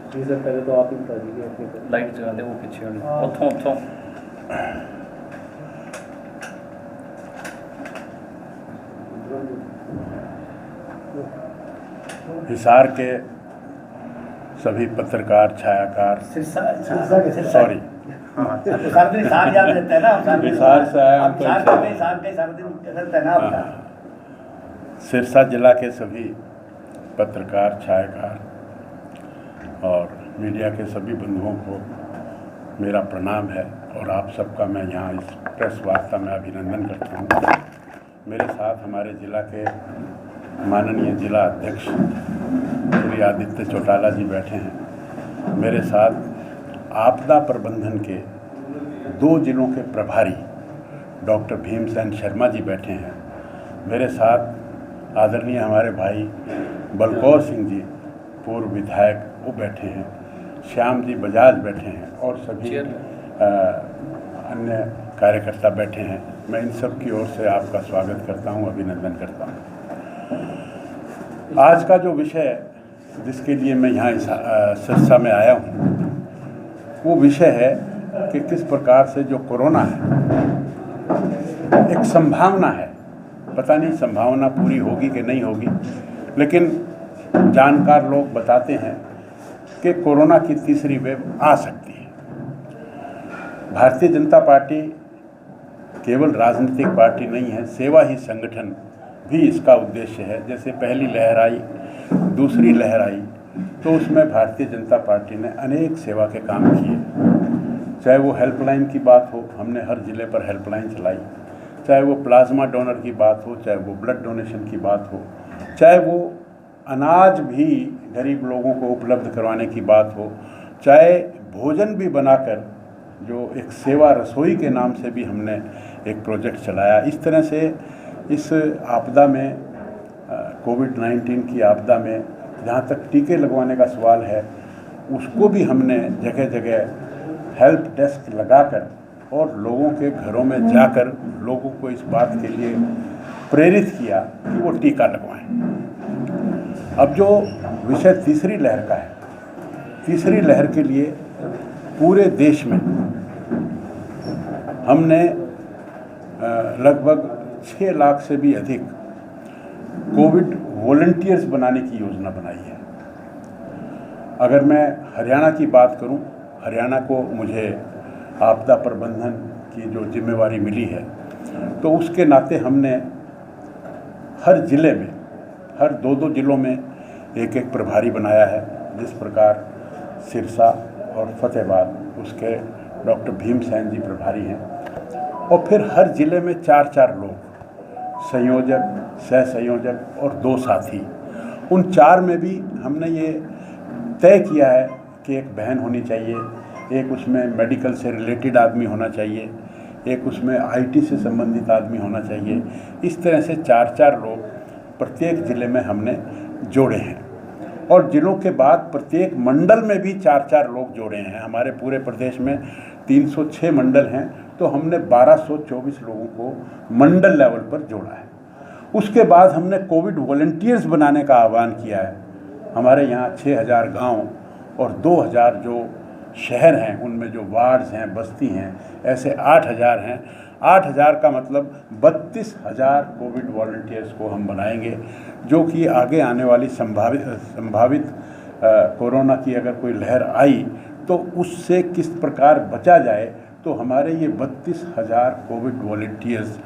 जी sir, पहले तो आप ही बता दीजिए अपनी लाइट जगा दे वो पीछे वाली उठो उठो। हिसार के सभी पत्रकार, छायाकार, सॉरी हिसार याद रहता है ना, हिसार से आया हूं तो सिरसा जिला के सभी पत्रकार, छायाकार और मीडिया के सभी बंधुओं को मेरा प्रणाम है और आप सबका मैं यहाँ इस प्रेस वार्ता में अभिनंदन करता हूँ। मेरे साथ हमारे जिला के माननीय जिला अध्यक्ष श्री आदित्य चौटाला जी बैठे हैं। मेरे साथ आपदा प्रबंधन के 2 जिलों के प्रभारी डॉक्टर भीमसेन शर्मा जी बैठे हैं। मेरे साथ आदरणीय हमारे भाई बलकौर सिंह जी पूर्व विधायक वो बैठे हैं, श्याम जी बजाज बैठे हैं और सभी अन्य कार्यकर्ता बैठे हैं। मैं इन सब की ओर से आपका स्वागत करता हूं, अभिनंदन करता हूं। आज का जो विषय जिसके लिए मैं यहाँ सिरसा में आया हूँ वो विषय है कि किस प्रकार से जो कोरोना है एक संभावना है, पता नहीं संभावना पूरी होगी कि नहीं होगी, लेकिन जानकार लोग बताते हैं कि कोरोना की तीसरी वेव आ सकती है। भारतीय जनता पार्टी केवल राजनीतिक पार्टी नहीं है, सेवा ही संगठन भी इसका उद्देश्य है। जैसे पहली लहर आई, दूसरी लहर आई, तो उसमें भारतीय जनता पार्टी ने अनेक सेवा के काम किए। चाहे वो हेल्पलाइन की बात हो, हमने हर ज़िले पर हेल्पलाइन चलाई, चाहे वो प्लाज्मा डोनर की बात हो, चाहे वो ब्लड डोनेशन की बात हो, चाहे वो अनाज भी गरीब लोगों को उपलब्ध करवाने की बात हो, चाहे भोजन भी बनाकर जो एक सेवा रसोई के नाम से भी हमने एक प्रोजेक्ट चलाया। इस तरह से इस आपदा में कोविड-19 की आपदा में जहाँ तक टीके लगवाने का सवाल है उसको भी हमने जगह जगह हेल्प डेस्क लगाकर और लोगों के घरों में जाकर लोगों को इस बात के लिए प्रेरित किया कि वो टीका लगवाएं। अब जो विषय तीसरी लहर का है, तीसरी लहर के लिए पूरे देश में हमने लगभग 6 लाख से भी अधिक कोविड वॉलंटियर्स बनाने की योजना बनाई है। अगर मैं हरियाणा की बात करूं, हरियाणा को मुझे आपदा प्रबंधन की जो जिम्मेवारी मिली है, तो उसके नाते हमने हर ज़िले में, हर 2-2 जिलों में एक एक प्रभारी बनाया है। जिस प्रकार सिरसा और फतेहाबाद उसके डॉक्टर भीमसेन जी प्रभारी हैं, और फिर हर ज़िले में 4-4 लोग, संयोजक, सह संयोजक और 2 साथी। उन 4 में भी हमने ये तय किया है कि एक बहन होनी चाहिए, एक उसमें मेडिकल से रिलेटेड आदमी होना चाहिए, एक उसमें आईटी से संबंधित आदमी होना चाहिए। इस तरह से 4-4 लोग प्रत्येक ज़िले में हमने जोड़े हैं और जिलों के बाद प्रत्येक मंडल में भी 4-4 लोग जोड़े हैं। हमारे पूरे प्रदेश में 306 मंडल हैं, तो हमने 1224 लोगों को मंडल लेवल पर जोड़ा है। उसके बाद हमने कोविड वॉलंटियर्स बनाने का आह्वान किया है। हमारे यहाँ 6000 गांव और 2000 जो शहर हैं, उनमें जो वार्ड्स हैं, बस्ती हैं, ऐसे 8000 हैं। 8000 का मतलब 32,000 कोविड वॉलंटियर्स को हम बनाएंगे, जो कि आगे आने वाली संभावित कोरोना की अगर कोई लहर आई तो उससे किस प्रकार बचा जाए। तो हमारे ये 32,000 कोविड वॉलंटियर्स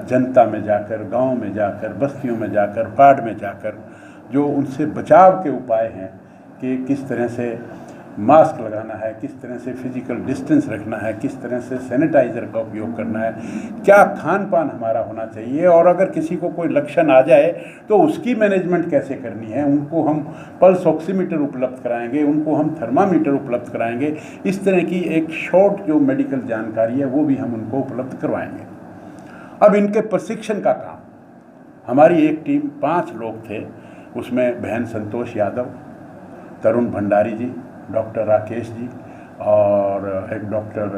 जनता में जाकर, गांव में जाकर, बस्तियों में जाकर, वार्ड में जाकर जो उनसे बचाव के उपाय हैं कि किस तरह से मास्क लगाना है, किस तरह से फिजिकल डिस्टेंस रखना है, किस तरह से सैनिटाइज़र का उपयोग करना है, क्या खान पान हमारा होना चाहिए, और अगर किसी को कोई लक्षण आ जाए तो उसकी मैनेजमेंट कैसे करनी है। उनको हम पल्स ऑक्सीमीटर उपलब्ध कराएंगे, उनको हम थर्मामीटर उपलब्ध कराएंगे। इस तरह की एक शॉर्ट जो मेडिकल जानकारी है वो भी हम उनको उपलब्ध करवाएंगे। अब इनके प्रशिक्षण का काम, हमारी एक टीम 5 लोग थे, उसमें बहन संतोष यादव, तरुण भंडारी जी, डॉक्टर राकेश जी और एक डॉक्टर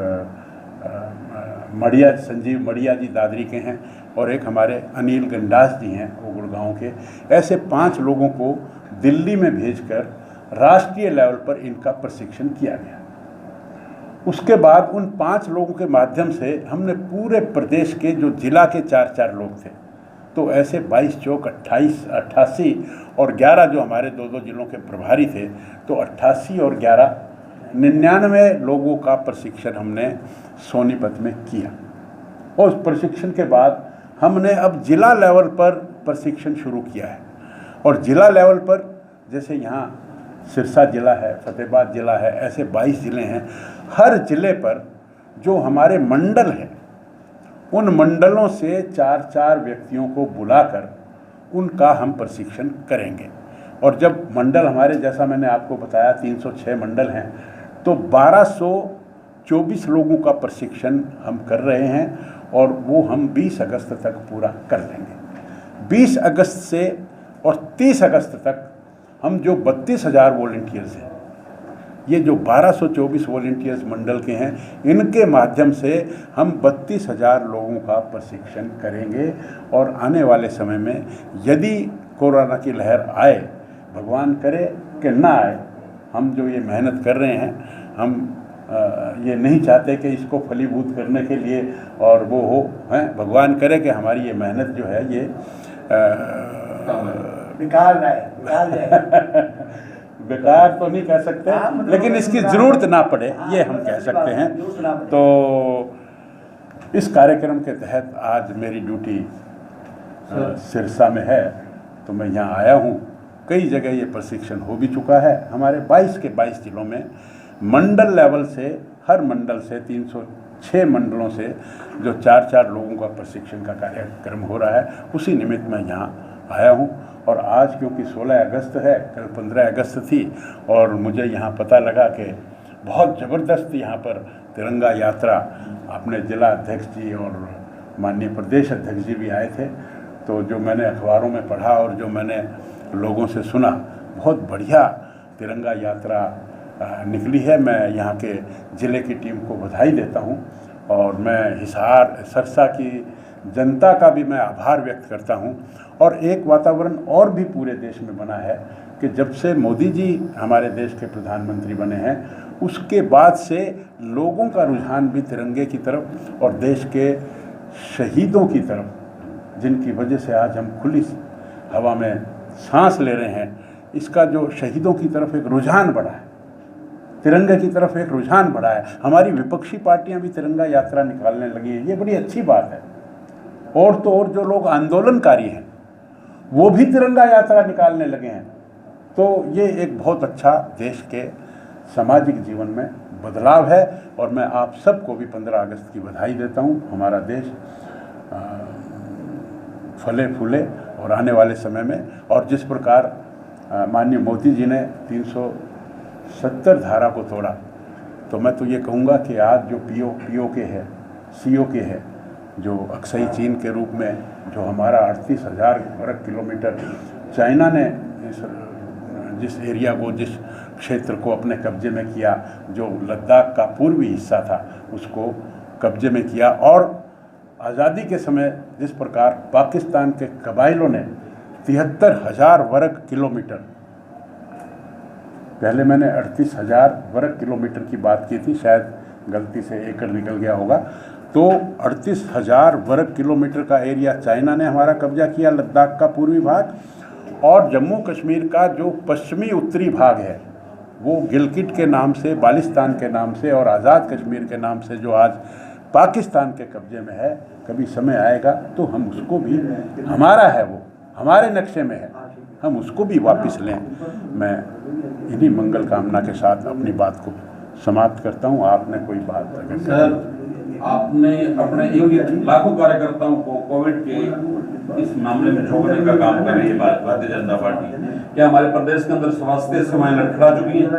मड़िया, संजीव मड़िया जी दादरी के हैं, और एक हमारे अनिल गंडास जी हैं, वो गुड़गांव के। ऐसे 5 लोगों को दिल्ली में भेजकर राष्ट्रीय लेवल पर इनका प्रशिक्षण किया गया। उसके बाद उन 5 लोगों के माध्यम से हमने पूरे प्रदेश के जो जिला के 4-4 लोग थे, तो ऐसे 22 चौक 28, 88 और 11 जो हमारे 2-2 जिलों के प्रभारी थे, तो 88 और 11 99 लोगों का प्रशिक्षण हमने सोनीपत में किया। और उस प्रशिक्षण के बाद हमने अब जिला लेवल पर प्रशिक्षण शुरू किया है। और जिला लेवल पर जैसे यहाँ सिरसा जिला है, फतेहाबाद जिला है, ऐसे 22 ज़िले हैं। हर ज़िले पर जो हमारे मंडल हैं, उन मंडलों से 4-4 व्यक्तियों को बुलाकर उनका हम प्रशिक्षण करेंगे। और जब मंडल हमारे, जैसा मैंने आपको बताया 306 मंडल हैं, तो 1224 लोगों का प्रशिक्षण हम कर रहे हैं और वो हम 20 अगस्त तक पूरा कर लेंगे। 20 अगस्त से और 30 अगस्त तक हम जो 32,000 वॉलंटियर्स हैं, ये जो 1224 वॉलंटियर्स मंडल के हैं, इनके माध्यम से हम 32,000 लोगों का प्रशिक्षण करेंगे। और आने वाले समय में यदि कोरोना की लहर आए, भगवान करे कि ना आए, हम जो ये मेहनत कर रहे हैं, हम ये नहीं चाहते कि इसको फलीभूत करने के लिए और वो हो, हैं, भगवान करे कि हमारी ये मेहनत जो है ये निकाल जाए बेकार तो नहीं कह सकते, लेकिन इसकी ज़रूरत ना पड़े, ये हम कह सकते हैं। तो इस कार्यक्रम के तहत आज मेरी ड्यूटी सिरसा में है, तो मैं यहाँ आया हूँ। कई जगह ये प्रशिक्षण हो भी चुका है। हमारे 22 के 22 जिलों में मंडल लेवल से, हर मंडल से 306 मंडलों से जो 4-4 लोगों का प्रशिक्षण का कार्यक्रम हो रहा है, उसी निमित्त मैं यहाँ आया हूँ। और आज क्योंकि 16 अगस्त है, कल 15 अगस्त थी, और मुझे यहाँ पता लगा कि बहुत ज़बरदस्त यहाँ पर तिरंगा यात्रा, अपने जिला अध्यक्ष जी और माननीय प्रदेश अध्यक्ष जी भी आए थे। तो जो मैंने अखबारों में पढ़ा और जो मैंने लोगों से सुना, बहुत बढ़िया तिरंगा यात्रा निकली है। मैं यहाँ के ज़िले की टीम को बधाई देता हूँ और मैं हिसार सिरसा की जनता का भी मैं आभार व्यक्त करता हूँ। और एक वातावरण और भी पूरे देश में बना है कि जब से मोदी जी हमारे देश के प्रधानमंत्री बने हैं, उसके बाद से लोगों का रुझान भी तिरंगे की तरफ और देश के शहीदों की तरफ, जिनकी वजह से आज हम खुली हवा में सांस ले रहे हैं, इसका जो शहीदों की तरफ एक रुझान बढ़ा है, तिरंगे की तरफ एक रुझान बढ़ा है। हमारी विपक्षी पार्टियां भी तिरंगा यात्रा निकालने लगी हैं, ये बड़ी अच्छी बात है। और तो और जो लोग आंदोलनकारी हैं, वो भी तिरंगा यात्रा निकालने लगे हैं। तो ये एक बहुत अच्छा देश के सामाजिक जीवन में बदलाव है। और मैं आप सबको भी 15 अगस्त की बधाई देता हूँ। हमारा देश फले फूले और आने वाले समय में, और जिस प्रकार माननीय मोदी जी ने 370 धारा को तोड़ा, तो मैं तो ये कहूँगा कि आज जो पीओके है, सीओके है, जो अक्सई चीन के रूप में जो हमारा 38,000 वर्ग किलोमीटर चाइना ने जिस एरिया को, जिस क्षेत्र को अपने कब्जे में किया, जो लद्दाख का पूर्वी हिस्सा था उसको कब्जे में किया, और आज़ादी के समय जिस प्रकार पाकिस्तान के कबाइलों ने 73,000 वर्ग किलोमीटर, पहले मैंने 38,000 वर्ग किलोमीटर की बात की थी, शायद गलती से एकड़ निकल गया होगा, तो 38,000 वर्ग किलोमीटर का एरिया चाइना ने हमारा कब्जा किया, लद्दाख का पूर्वी भाग, और जम्मू कश्मीर का जो पश्चिमी उत्तरी भाग है वो गिलगिट के नाम से, बालिस्तान के नाम से और आज़ाद कश्मीर के नाम से जो आज पाकिस्तान के कब्जे में है, कभी समय आएगा तो हम उसको भी, हमारा है वो, हमारे नक्शे में है, हम उसको भी वापस लें। मैं इन्हीं मंगल कामना के साथ अपनी बात को समाप्त करता हूँ। आपने कोई बात अगर सर, आपने अपने एक लाखों कार्यकर्ताओं को कोविड के इस मामले में रोकने का काम कर रही है भारतीय जनता पार्टी, क्या हमारे प्रदेश के अंदर स्वास्थ्य सेवाएं लटखड़ा चुकी हैं?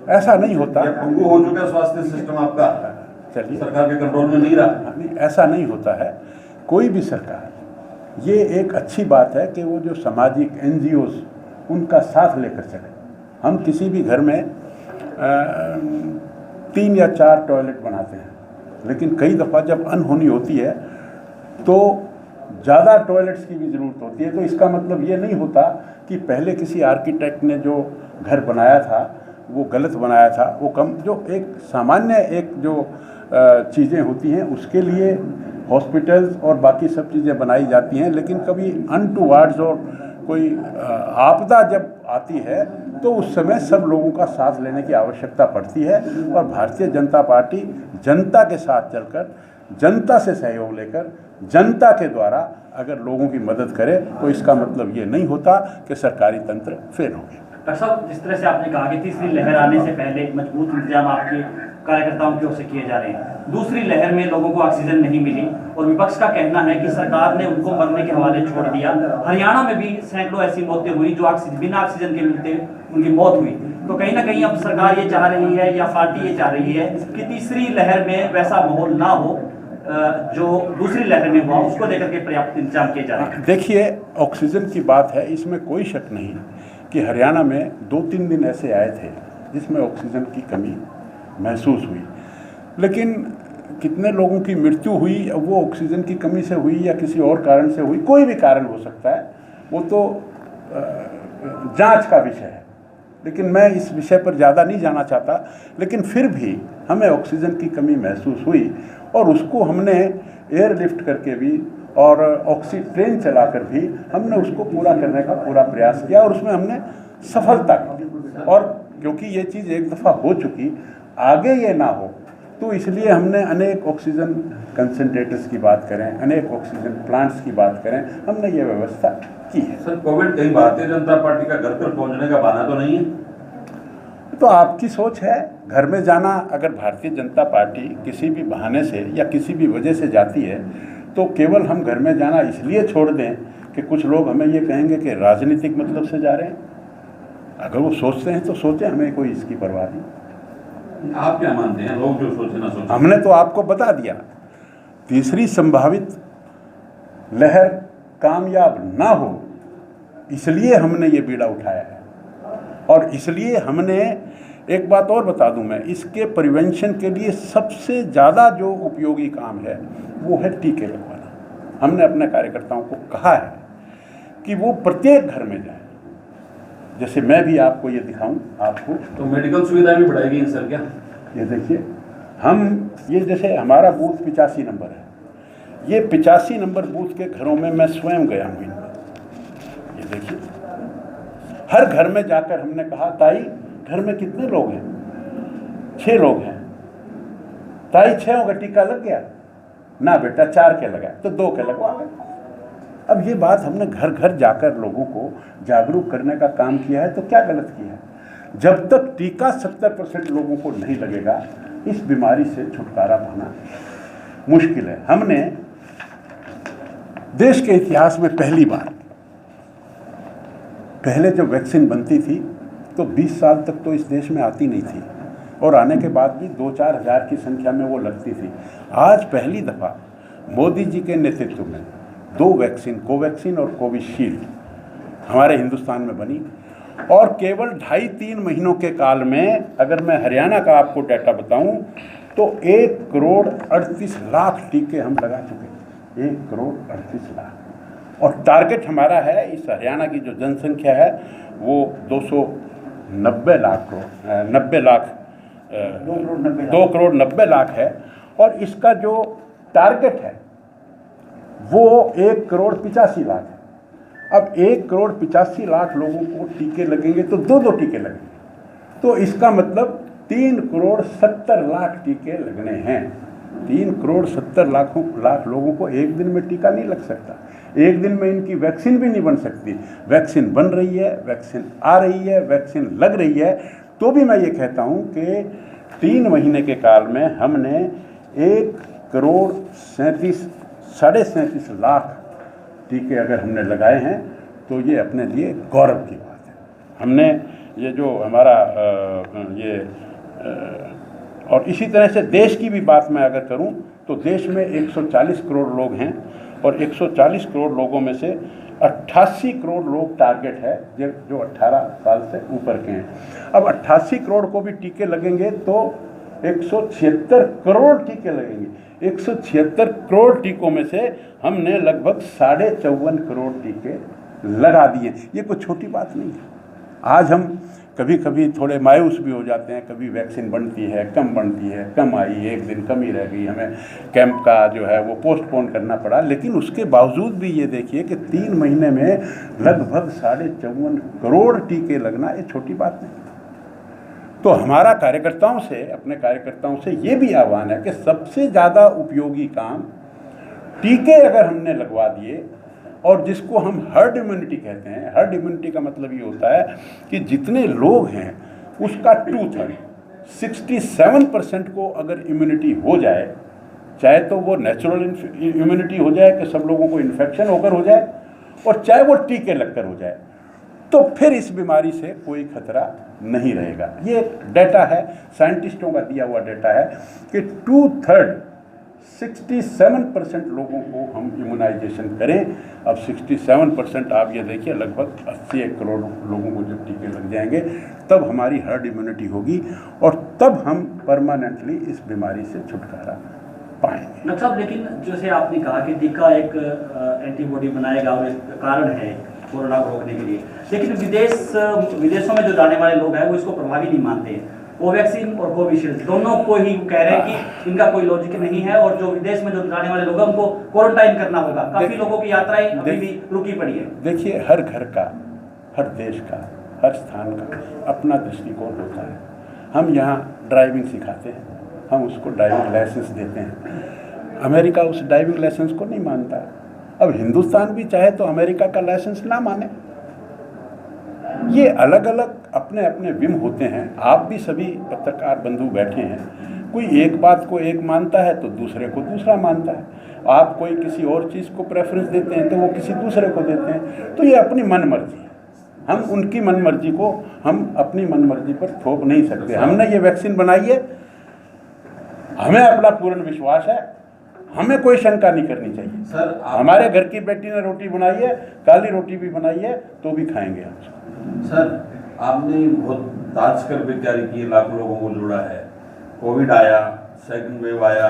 ऐसा नहीं होता, पंगु हो चुका स्वास्थ्य सिस्टम आपका, चलिए सरकार के कंट्रोल में नहीं रहा। नहीं, ऐसा नहीं होता है। कोई भी सरकार, ये एक अच्छी बात है कि वो जो सामाजिक NGOs उनका साथ लेकर चले। हम किसी भी घर में 3 या 4 टॉयलेट बनाते हैं, लेकिन कई दफ़ा जब अनहोनी होती है तो ज़्यादा टॉयलेट्स की भी ज़रूरत होती है। तो इसका मतलब ये नहीं होता कि पहले किसी आर्किटेक्ट ने जो घर बनाया था वो गलत बनाया था, वो कम जो एक सामान्य एक जो चीज़ें होती हैं उसके लिए हॉस्पिटल्स और बाकी सब चीज़ें बनाई जाती हैं, लेकिन कभी अनटूवर्ड्स और कोई आपदा जब आती है तो उस समय सब लोगों का साथ लेने की आवश्यकता पड़ती है। और भारतीय जनता पार्टी जनता के साथ चलकर, जनता से सहयोग लेकर, जनता के द्वारा अगर लोगों की मदद करे तो इसका मतलब ये नहीं होता कि सरकारी तंत्र फेल हो गया। डॉक्टर साहब, जिस तरह से आपने कहा कि तीसरी लहर आने से पहले मजबूत इंतजाम आपके कार्यकर्ताओं की ओर से किए जा रहे हैं, दूसरी लहर में लोगों को ऑक्सीजन नहीं मिली और विपक्ष का कहना है कि सरकार ने उनको मरने के हवाले छोड़ दिया। हरियाणा में भी सैकड़ों ऐसी मौतें हुई जो बिना ऑक्सीजन के मिलते उनकी मौत हुई। तो कहीं ना कहीं अब सरकार ये चाह रही है या पार्टी ये चाह रही है कि तीसरी लहर में वैसा माहौल ना हो जो दूसरी लहर में हुआ, उसको लेकर के पर्याप्त इंतजाम किए जा रहे हैं। देखिए, ऑक्सीजन की बात है, इसमें कोई शक नहीं कि हरियाणा में 2-3 दिन ऐसे आए थे जिसमें ऑक्सीजन की कमी महसूस हुई, लेकिन कितने लोगों की मृत्यु हुई वो ऑक्सीजन की कमी से हुई या किसी और कारण से हुई, कोई भी कारण हो सकता है, वो तो जांच का विषय है। लेकिन मैं इस विषय पर ज़्यादा नहीं जाना चाहता, लेकिन फिर भी हमें ऑक्सीजन की कमी महसूस हुई और उसको हमने एयरलिफ्ट करके भी और ट्रेन चलाकर भी हमने उसको पूरा करने का पूरा प्रयास किया और उसमें हमने सफलता की। और क्योंकि ये चीज़ एक दफ़ा हो चुकी, आगे ये ना हो, तो इसलिए हमने अनेक ऑक्सीजन कंसंट्रेटर्स की बात करें, अनेक ऑक्सीजन प्लांट्स की बात करें, हमने ये व्यवस्था की है। सर, कोविड कहीं भारतीय जनता पार्टी का घर पर पहुंचने का बहाना तो नहीं है? तो आपकी सोच है, घर में जाना अगर भारतीय जनता पार्टी किसी भी बहाने से या किसी भी वजह से जाती है तो केवल हम घर में जाना इसलिए छोड़ दें कि कुछ लोग हमें ये कहेंगे कि राजनीतिक मतलब से जा रहे हैं। अगर वो सोचते हैं तो सोचें, हमें कोई इसकी परवाह नहीं। आप क्या मानते हैं, लोग जो सोचे ना सोचे? हमने तो आपको बता दिया, तीसरी संभावित लहर कामयाब ना हो इसलिए हमने ये बीड़ा उठाया है। और इसलिए हमने एक बात और बता दूं मैं, इसके प्रिवेंशन के लिए सबसे ज़्यादा जो उपयोगी काम है वो है टीके लगवाना। हमने अपने कार्यकर्ताओं को कहा है कि वो प्रत्येक घर में जाए। जैसे मैं भी आपको ये दिखाऊं आपको, तो मेडिकल सुविधा भी बढ़ाएगी सर क्या? ये देखिए, हम ये जैसे हमारा बूथ 85 नंबर है, ये 85 नंबर बूथ के घरों में मैं स्वयं गया हूँ। ये देखिए, हर घर में जाकर हमने कहा, ताई घर में कितने लोग हैं? 6 लोग हैं। ताई 6 का टीका लग गया? ना बेटा, 4 के लगा, तो 2 के लगवा गए। अब ये बात हमने घर घर जाकर लोगों को जागरूक करने का काम किया है, तो क्या गलत किया है? जब तक टीका 70% लोगों को नहीं लगेगा, इस बीमारी से छुटकारा पाना मुश्किल है। हमने देश के इतिहास में पहली बार, पहले जब वैक्सीन बनती थी तो 20 साल तक तो इस देश में आती नहीं थी और आने के बाद भी 2-4 हज़ार की संख्या में वो लगती थी। आज पहली दफ़ा मोदी जी के नेतृत्व में 2 वैक्सीन, कोवैक्सीन और कोविशील्ड, हमारे हिंदुस्तान में बनी और केवल 2.5-3 महीनों के काल में, अगर मैं हरियाणा का आपको डाटा बताऊं तो 1 करोड़ 38 लाख टीके हम लगा चुके। 1 करोड़ 38 लाख। और टारगेट हमारा है, इस हरियाणा की जो जनसंख्या है वो 290 लाख करोड़ 90 लाख 2 करोड़ 90 लाख है। और इसका जो टारगेट है वो 1 करोड़ 85 लाख है। अब 1 करोड़ 85 लाख लोगों को टीके लगेंगे तो 2-2 टीके लगेंगे, तो इसका मतलब 3 करोड़ 70 लाख टीके लगने हैं। 3 करोड़ 70 लाख लोगों को एक दिन में टीका नहीं लग सकता, एक दिन में इनकी वैक्सीन भी नहीं बन सकती। वैक्सीन बन रही है, वैक्सीन आ रही है, वैक्सीन लग रही है। तो भी मैं ये कहता हूँ कि 3 महीने के काल में हमने 1 करोड़ 37 लाख टीके अगर हमने लगाए हैं तो ये अपने लिए गौरव की बात है। हमने ये जो हमारा और इसी तरह से देश की भी बात मैं अगर करूं तो देश में 140 करोड़ लोग हैं और 140 करोड़ लोगों में से 88 करोड़ लोग टारगेट है जो 18 साल से ऊपर के हैं। अब 88 करोड़ को भी टीके लगेंगे तो 176 करोड़ टीके लगेंगे। 176 करोड़ टीकों में से हमने लगभग 54.5 करोड़ टीके लगा दिए। ये कोई छोटी बात नहीं है। आज हम कभी कभी थोड़े मायूस भी हो जाते हैं, कभी वैक्सीन बनती है, कम आई, एक दिन कमी रह गई, हमें कैंप का जो है वो पोस्टपोन करना पड़ा। लेकिन उसके बावजूद भी ये देखिए कि 3 महीने में लगभग 54.5 करोड़ टीके लगना ये छोटी बात नहीं। तो हमारा कार्यकर्ताओं से, अपने कार्यकर्ताओं से ये भी आह्वान है कि सबसे ज़्यादा उपयोगी काम टीके अगर हमने लगवा दिए, और जिसको हम हर्ड इम्यूनिटी कहते हैं। हर्ड इम्यूनिटी का मतलब ये होता है कि जितने लोग हैं उसका 2/3 67% को अगर इम्यूनिटी हो जाए, चाहे तो वो नेचुरल इम्यूनिटी हो जाए कि सब लोगों को इन्फेक्शन होकर हो जाए, और चाहे वो टीके लगकर हो जाए, तो फिर इस बीमारी से कोई खतरा नहीं रहेगा। ये डेटा है, साइंटिस्टों का दिया हुआ डेटा है कि 2/3 67% लोगों को हम इम्यूनाइजेशन करें। अब 67% आप ये देखिए, लगभग 81 करोड़ लोगों को जब टीके लग जाएंगे तब हमारी हर्ड इम्यूनिटी होगी, और तब हम परमानेंटली इस बीमारी से छुटकारा पाएंगे। डॉक्टर साहब, लेकिन जैसे आपने कहा कि टीका एक एंटीबॉडी बनाएगा और एक कारण है कोरोना को रोकने के लिए, लेकिन विदेशों में जो जाने वाले लोग हैं वो इसको प्रभावी नहीं मानते हैं। कोवैक्सीन और कोविशील्ड दोनों को ही कह रहे हैं कि इनका कोई लॉजिक नहीं है, और जो विदेश में जो जाने वाले लोग हैं उनको क्वारंटाइन करना होगा। काफी लोगों की यात्राएं अभी भी रुकी पड़ी है। देखिए, हर घर का, हर देश का, हर स्थान का अपना दृष्टिकोण होता है। हम यहाँ ड्राइविंग सिखाते हैं, हम उसको ड्राइविंग लाइसेंस देते हैं। अमेरिका उस ड्राइविंग लाइसेंस को नहीं मानता। अब हिंदुस्तान भी चाहे तो अमेरिका का लाइसेंस ना माने। ये अलग अलग अपने अपने विम होते हैं। आप भी सभी पत्रकार बंधु बैठे हैं, कोई एक बात को एक मानता है तो दूसरे को दूसरा मानता है। आप कोई किसी और चीज़ को प्रेफरेंस देते हैं तो वो किसी दूसरे को देते हैं। तो ये अपनी मन मर्जी है। हम उनकी मन मर्जी को हम अपनी मन मर्जी पर थोप नहीं सकते। हमने ये वैक्सीन बनाई है, हमें अपना पूर्ण विश्वास है, हमें कोई शंका नहीं करनी चाहिए। सर, हमारे घर की बेटी ने रोटी बनाई है, काली रोटी भी बनाई है, तो भी खाएंगे हम। सर, आपने बहुत दाज कर भी तैयारी की, लाखों लोगों को जोड़ा है। कोविड आया, सेकंड वेव आया,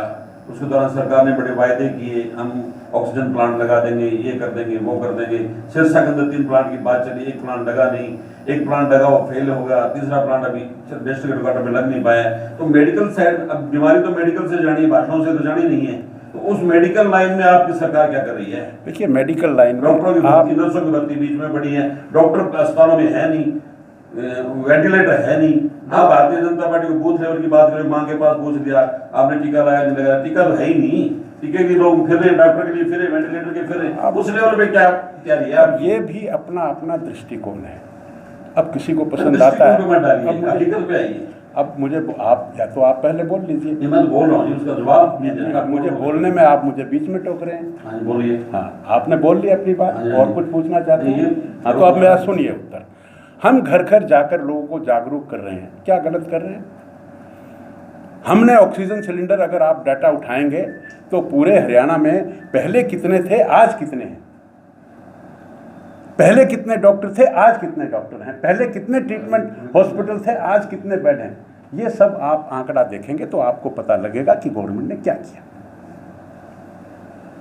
उसके दौरान सरकार ने बड़े वायदे किए, हम ऑक्सीजन प्लांट लगा देंगे, ये कर देंगे, वो कर देंगे। सिरसा के अंदर 3 प्लांट की बात चली, 1 प्लांट लगा नहीं, 1 प्लांट लगा वो फेल हो गया, तीसरा प्लांट अभी डिस्ट्रिक्ट हेडक्वार्टर में लग नहीं पाया। तो मेडिकल साइड, अब बीमारी तो मेडिकल से जानी है, भाषणों से तो जानी नहीं है। तो उस मेडिकल लाइन में आपकी सरकार क्या कर रही है? देखिए, मेडिकल लाइन में डॉक्टरों की भर्ती, नर्सों की भर्ती बीच में बढ़ी है, डॉक्टर अस्पतालों में है नहीं, वेंटिलेटर है नहीं। आप भारतीय जनता पार्टी को बूथ लेवल की बात करें, मां के पास पूछ दिया आपने टीका लगाया नहीं लगाया, टीका तो है ही नहीं। टीके की लोग फिर रहे, डॉक्टर के लिए फिर, वेंटिलेटर के फिर, उस लेवल पे क्या लिया? अब ये भी अपना अपना दृष्टिकोण है। अब किसी को पसंद आता है। अब मुझे आप या तो आप पहले बोल लीजिए। मैं तो बोल रहा हूँ, उसका जवाब अब मुझे बोलने में आप मुझे बीच में टोक रहे हैं। हाँ, बोलिए। हाँ, आपने बोल लिया अपनी बात, और कुछ पूछना चाहते हैं? हाँ, तो अब मेरा सुनिए उत्तर। हम घर घर जाकर लोगों को जागरूक कर रहे हैं, क्या गलत कर रहे हैं? हमने ऑक्सीजन सिलेंडर, अगर आप डाटा उठाएंगे तो पूरे हरियाणा में पहले कितने थे, आज कितने हैं। पहले कितने डॉक्टर थे, आज कितने डॉक्टर हैं। पहले कितने ट्रीटमेंट हॉस्पिटल थे, आज कितने बेड हैं। ये सब आप आंकड़ा देखेंगे तो आपको पता लगेगा कि गवर्नमेंट ने क्या किया।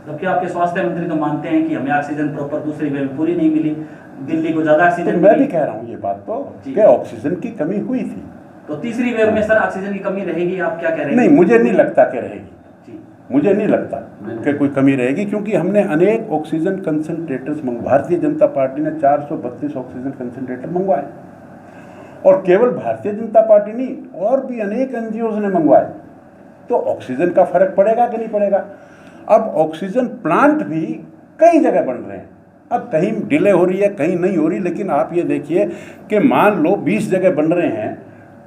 जबकि आपके स्वास्थ्य मंत्री तो मानते हैं कि हमें ऑक्सीजन प्रॉपर दूसरी वेव में पूरी नहीं मिली, दिल्ली को ज्यादा ऑक्सीजन। तो मैं भी कह रहा हूँ ये बात तो कि ऑक्सीजन की कमी हुई थी। तो तीसरी वेव में सर ऑक्सीजन की कमी रहेगी, आप क्या कह रहे हैं? नहीं, मुझे नहीं लगता कि रहेगी। मुझे नहीं लगता कि कोई कमी रहेगी, क्योंकि हमने अनेक oxygen concentrators Bharatiya Janata party ने 432 ऑक्सीजन कंसंट्रेटर मंगवाए, और केवल भारतीय जनता पार्टी नहीं, और भी अनेक एनजीओज ने मंगवाए। तो ऑक्सीजन का फर्क पड़ेगा कि नहीं पड़ेगा? अब ऑक्सीजन प्लांट भी कई जगह बन रहे हैं। अब कहीं डिले हो रही है, कहीं नहीं हो रही, लेकिन आप ये देखिए कि मान लो 20 जगह बन रहे हैं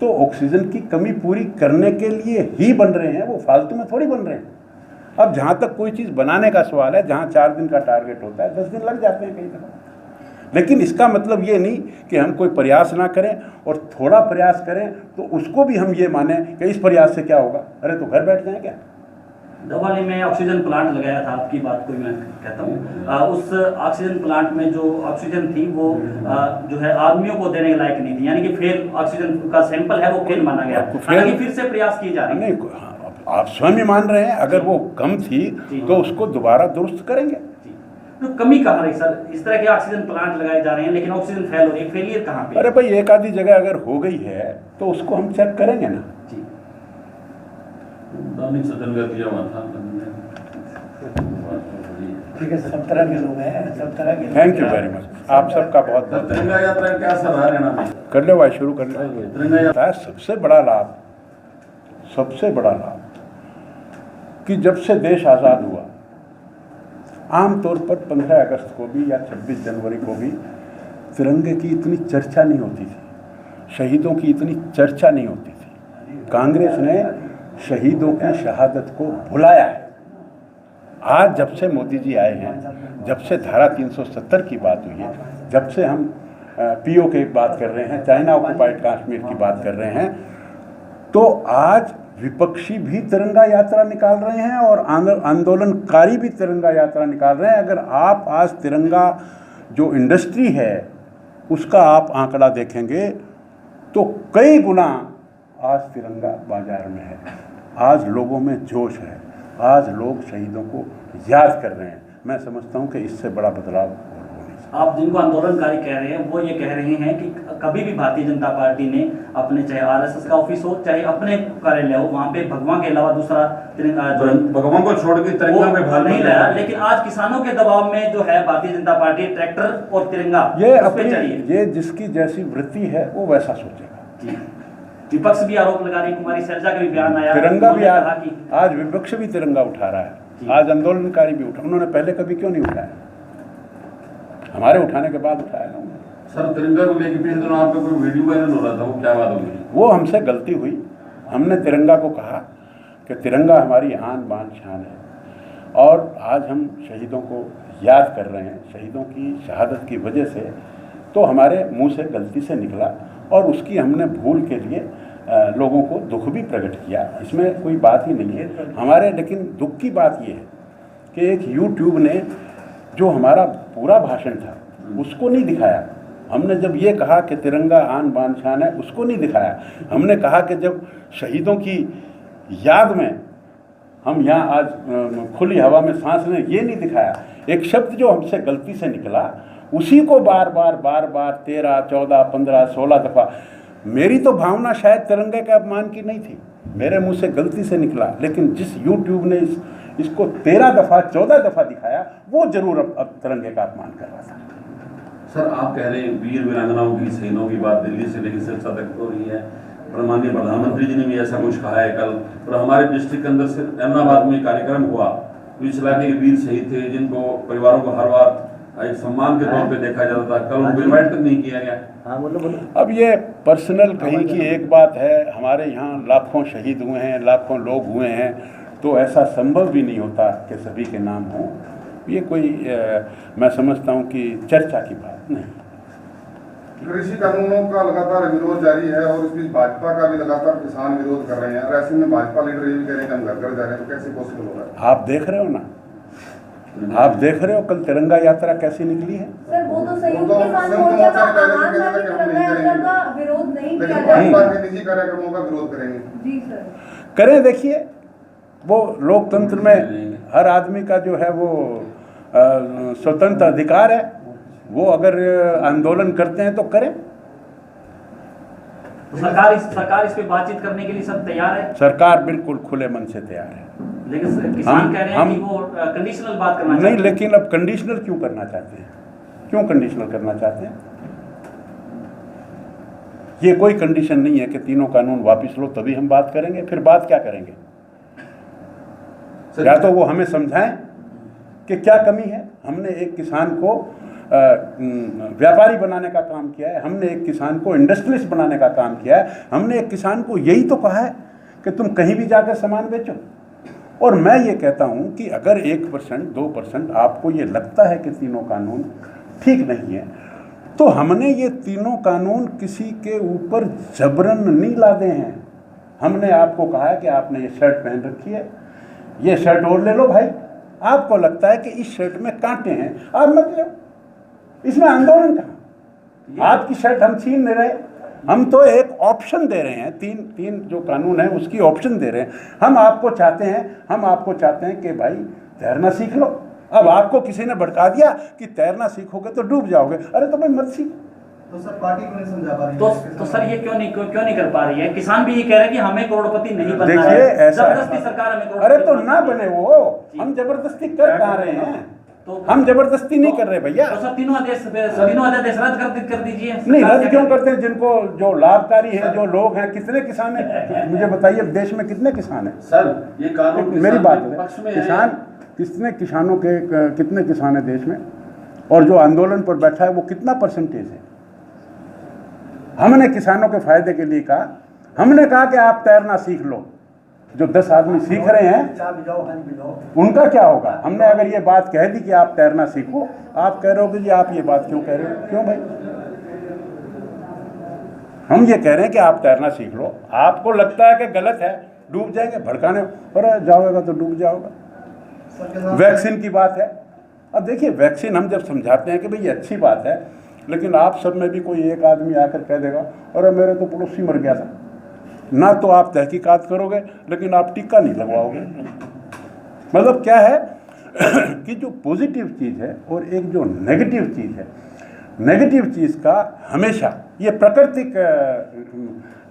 तो ऑक्सीजन की कमी पूरी करने के लिए ही बन रहे हैं, वो फालतू में थोड़ी बन रहे हैं। अब जहाँ तक कोई चीज़ बनाने का सवाल है, जहाँ 4 दिन का टारगेट होता है, 10 दिन लग जाते हैं कई दफ़ा। लेकिन इसका मतलब ये नहीं कि हम कोई प्रयास ना करें, और थोड़ा प्रयास करें तो उसको भी हम ये माने कि इस प्रयास से क्या होगा, अरे तो घर बैठ जाएं क्या। दवाली में ऑक्सीजन प्लांट लगाया था, आपकी बात को मैं कहता हूँ, उस ऑक्सीजन प्लांट में जो ऑक्सीजन थी वो जो है आदमियों को देने के लायक नहीं थी, यानी कि फेल ऑक्सीजन का सैंपल है वो फेल माना गया। हालांकि फिर से प्रयास किए जा रहे हैं। आप स्वयं ही मान रहे हैं, अगर वो कम थी तो उसको दोबारा दुरुस्त करेंगे। तो कमी कहाँ रही सर? इस तरह के ऑक्सीजन प्लांट लगाए जा रहे हैं लेकिन ऑक्सीजन फेल हो रही है, फेलियर कहाँ पे? अरे भाई, एक आधी जगह अगर हो गई है तो उसको हम चेक करेंगे ना जी। सदन का दिया हुआ था। ठीक है, सब तरह के लोग हैं, सब तरह के। थैंक यू वेरी मच, आप सबका बहुत बहुत तिरंगा यात्रा क्या असर रहा हरियाणा में? कर लो भाई, शुरू कर लो। तिरंगा यात्रा सबसे बड़ा लाभ कि जब से देश आज़ाद हुआ, आमतौर पर 15 अगस्त को भी या 26 जनवरी को भी तिरंगे की इतनी चर्चा नहीं होती थी, शहीदों की इतनी चर्चा नहीं होती थी। कांग्रेस ने शहीदों की शहादत को भुलाया है। आज जब से मोदी जी आए हैं, जब से धारा 370 की बात हुई है, जब से हम पीओ की बात कर रहे हैं, चाइना ऑक्युपाइड कश्मीर की बात कर रहे हैं, तो आज विपक्षी भी तिरंगा यात्रा निकाल रहे हैं और आंदोलनकारी भी तिरंगा यात्रा निकाल रहे हैं। अगर आप आज तिरंगा जो इंडस्ट्री है उसका आप आंकड़ा देखेंगे तो कई गुना आज तिरंगा बाजार में है। आज लोगों में जोश है, आज लोग शहीदों को याद कर रहे हैं। मैं समझता हूं कि इससे बड़ा बदलाव और हो नहीं सकता। आप जिनको आंदोलनकारी कह रहे हैं वो ये कह रहे हैं कि कभी भी भारतीय जनता पार्टी ने अपने, चाहे आरएसएस का ऑफिस हो चाहे अपने कार्यालय हो, वहाँ पे भगवान के अलावा दूसरा तिरंगा भगवान को छोड़ के तिरंगा में भाग नहीं लाया। लेकिन आज किसानों के दबाव में जो है भारतीय जनता पार्टी ट्रैक्टर और तिरंगा ये उस पे अपनी, चढ़ी है। ये जिसकी जैसी वृत्ति है वो वैसा सोचेगा। जी। विपक्ष भी आरोप लगा रही है, कुमारी सैलजा का भी बयान आया, तिरंगा भी उन्होंने कहा कि आज विपक्ष भी तिरंगा उठा रहा है, आज आंदोलनकारी भी उठा। उन्होंने पहले कभी क्यों नहीं उठाया? हमारे उठाने के बाद उठाया ना उन्होंने। सर, तिरंगा को लेकर पिछले दिनों आपका कोई वीडियो वायरल हो रहा था, वो क्या बात हो गई? वो हमसे गलती हुई। हमने तिरंगा को कहा कि तिरंगा हमारी आन बान शान है और आज हम शहीदों को याद कर रहे हैं, शहीदों की शहादत की वजह से, तो हमारे मुंह से गलती से निकला और उसकी हमने भूल के लिए लोगों को दुख भी प्रकट किया। इसमें कोई बात ही नहीं है हमारे। लेकिन दुख की बात ये है कि एक यूट्यूब ने जो हमारा पूरा भाषण था उसको नहीं दिखाया। हमने जब ये कहा कि तिरंगा आन बान शान है, उसको नहीं दिखाया। हमने कहा कि जब शहीदों की याद में हम यहाँ आज खुली हवा में सांस लें, ये नहीं दिखाया। एक शब्द जो हमसे गलती से निकला उसी को बार बार 13, 14, 15, 16 दफ़ा। मेरी तो भावना शायद तिरंगे के अपमान की नहीं थी, मेरे मुंह से गलती से निकला, लेकिन जिस यूट्यूब ने इसको 13 दफ़ा 14 दफ़ा दिखाया वो जरूर अब तिरंगे का अपमान कर रहा था। सर, आप कह रहे हैं वीर वीरांगनाओं की शहीदों की बात दिल्ली से लेकर सिरसा तक हो रही है, माननीय प्रधानमंत्री जी ने भी ऐसा कुछ कहा है कल। और हमारे डिस्ट्रिक्ट के अंदर से अहमदाबाद में कार्यक्रम हुआ, इस इलाके के वीर शहीद थे जिनको परिवारों को हर बार एक सम्मान के तौर पे देखा जाता था, कल उनको इन्वाइट तक नहीं किया गया। हाँ बोलो। अब ये पर्सनल कहीं की एक बात है, हमारे यहाँ लाखों शहीद हुए हैं, लाखों लोग हुए हैं, तो ऐसा संभव भी नहीं होता कि सभी के नाम हों। ये कोई मैं समझता हूँ कि चर्चा की बात नहीं। कृषि कानूनों का लगातार विरोध जारी है और इस बीच भाजपा का भी लगातार किसान विरोध कर रहे हैं। और ऐसे में भाजपा लीडर ये भी कह रहे हैं कि हम घर घर जा रहे हैं, तो कैसे पॉसिबल होगा? आप देख रहे हो ना, आप देख रहे हो कल तिरंगा यात्रा कैसी निकली है। सर वो तो संयुक्त किसान मोर्चा का आह्वान था कि तिरंगा यात्रा का विरोध नहीं किया जाएगा, लेकिन भाजपा के निजी कार्यक्रमों का विरोध करेंगे। जी सर करें। देखिए, वो लोकतंत्र में हर आदमी का जो है वो स्वतंत्र अधिकार है, वो अगर आंदोलन करते हैं तो करें। सरकार इस पे बातचीत करने के लिए सब तैयार है। सरकार बिल्कुल खुले मन से तैयार है। लेकिन किसान कह रहे हैं कि वो कंडीशनल बात करना नहीं, लेकिन अब कंडीशनल क्यों करना चाहते हैं? क्यों कंडीशनल करना चाहते हैं? ये कोई कंडीशन नहीं है कि तीनों कानून वापस लो तभी हम बात करेंगे। फिर बात क्या करेंगे? या तो वो हमें समझाएं कि क्या कमी है। हमने एक किसान को व्यापारी बनाने का काम किया है, हमने एक किसान को इंडस्ट्रियलिस्ट बनाने का काम किया है, हमने एक किसान को यही तो कहा है कि तुम कहीं भी जाकर सामान बेचो। और मैं ये कहता हूँ कि अगर 1%, 2% आपको ये लगता है कि तीनों कानून ठीक नहीं है, तो हमने ये तीनों कानून किसी के ऊपर जबरन नहीं लादे हैं। हमने आपको कहा है कि आपने ये शर्ट पहन रखी है, ये शर्ट और ले लो भाई। आपको लगता है कि इस शर्ट में कांटे हैं, आप मत लो, इसमें आंदोलन कहाँ? आपकी शर्ट हम छीन नहीं रहे, हम तो एक ऑप्शन दे रहे हैं। तीन जो कानून है उसकी ऑप्शन दे रहे हैं। हम आपको चाहते हैं कि भाई तैरना सीख लो, अब आपको किसी ने भड़का दिया कि तैरना सीखोगे तो डूब जाओगे, अरे तो भाई मत सीखो। तो सर पार्टी को नहीं समझा पा रही तो सर ये क्यों नहीं कर पा रही है? किसान भी ये कह रहे हैं कि हमें करोड़पति नहीं बनना देखिए है, ऐसा जबरदस्ती सरकार हमें करोड़पति अरे तो ना बनाती बने है। वो, हम जबरदस्ती कर कहाँ रहे हैं? तो हम जबरदस्ती नहीं कर रहे भैया। तो सर तीनों अध्यादेश रद्द कर दीजिए। नहीं, रद्द क्यों करते हैं? जिनको जो लाभकारी है, जो लोग हैं, कितने किसान हैं मुझे बताइए, देश में कितने किसान हैं? सर ये कानून मेरी बात है, पक्ष में है। किसान कितने किसानों के कितने किसान हैं देश में, और जो आंदोलन पर बैठा है वो कितना परसेंटेज है? हमने किसानों के फायदे के लिए कहा, हमने कहा कि आप तैरना सीख लो। जो 10 आदमी सीख रहे हैं उनका क्या होगा? हमने अगर ये बात कह दी कि आप तैरना सीखो, आप कह रहे हो कि जी आप ये बात क्यों कह रहे हो? क्यों भाई? हम ये कह रहे हैं कि आप तैरना सीख लो, आपको लगता है कि गलत है, डूब जाएंगे, भड़काने अरे जाओगे तो डूब जाओगे। वैक्सीन की बात है, अब देखिए वैक्सीन हम जब समझाते हैं कि भाई ये अच्छी बात है, लेकिन आप सब में भी कोई एक आदमी आकर कह देगा अरे मेरे तो पड़ोसी मर गया था, ना तो आप तहकीकात करोगे लेकिन आप टीका नहीं लगवाओगे। मतलब क्या है कि जो पॉजिटिव चीज़ है और एक जो नेगेटिव चीज़ है, नेगेटिव चीज़ का हमेशा ये प्राकृतिक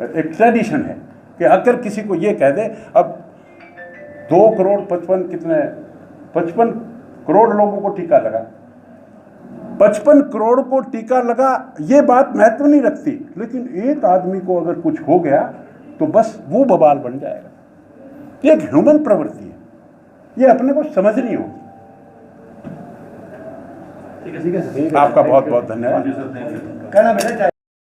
एक ट्रेडिशन है कि अगर किसी को ये कह दे, अब 55 करोड़ लोगों को टीका लगा, 55 करोड़ को टीका लगा, ये बात महत्व नहीं रखती, लेकिन एक आदमी को अगर कुछ हो गया तो बस वो बवाल बन जाएगा। ये एक ह्यूमन प्रवृत्ति है, ये अपने को समझनी होगी। ठीक है। आपका बहुत बहुत धन्यवाद। कहना मेरा